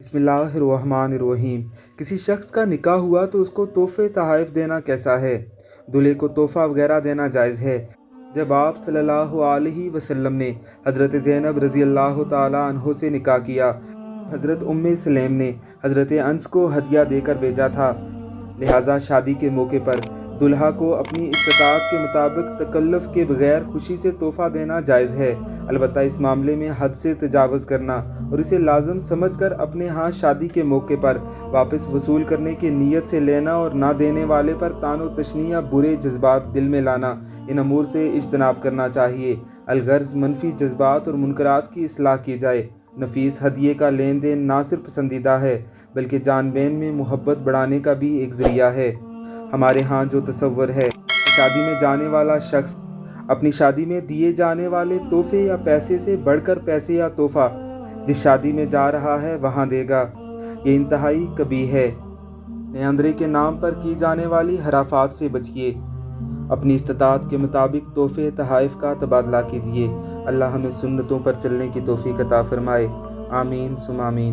बिस्मिल्लाहिर्रहमानिर्रहीम। किसी शख्स का निकाह हुआ तो उसको तोहफे तोहफ़ देना कैसा है? दूल्हे को तोहफ़ा वगैरह देना जायज़ है। जब आप सल्लल्लाहु अलैहि वसल्लम ने हज़रत ज़ैनब रज़ी अल्लाह ताला अन्हो से निकाह किया, हज़रत उम्मे सलेम ने हज़रत अनस को हदिया देकर भेजा था। लिहाजा शादी के मौके पर दुल्हा को अपनी इस्तात के मुताबिक तकल्लुफ़ के बगैर खुशी से तोहफ़ा देना जायज़ है। अलबत्ता इस मामले में हद से तजावुज़ करना और इसे लाज़िम समझकर अपने यहाँ शादी के मौके पर वापस वसूल करने की नीयत से लेना और ना देने वाले पर तानो तशनी या बुरे जज्बात दिल में लाना, इन अमूर से इज्तनाब करना चाहिए। अलगर्ज़ मनफी जज्बात और मुनकरात की इस्लाह की जाए। नफीस हदिये का लेन देन ना सिर्फ पसंदीदा है बल्कि जान बैन में मोहब्बत बढ़ाने का भी एक ज़रिया है। हमारे यहाँ जो तसव्वुर है कि शादी में जाने वाला शख्स अपनी शादी में दिए जाने वाले तोहफे या पैसे से बढ़कर पैसे या तोहफ़ा जिस शादी में जा रहा है वहाँ देगा, ये इंतहाई कबीह है। नेंद्रे के नाम पर की जाने वाली हराफात से बचिए। अपनी इस्तात के मुताबिक तोहफे तोहफ़ का तबादला कीजिए। अल्लाह हमें सुन्नतों पर चलने की तौफीक अता फरमाए। आमीन सुम आमीन।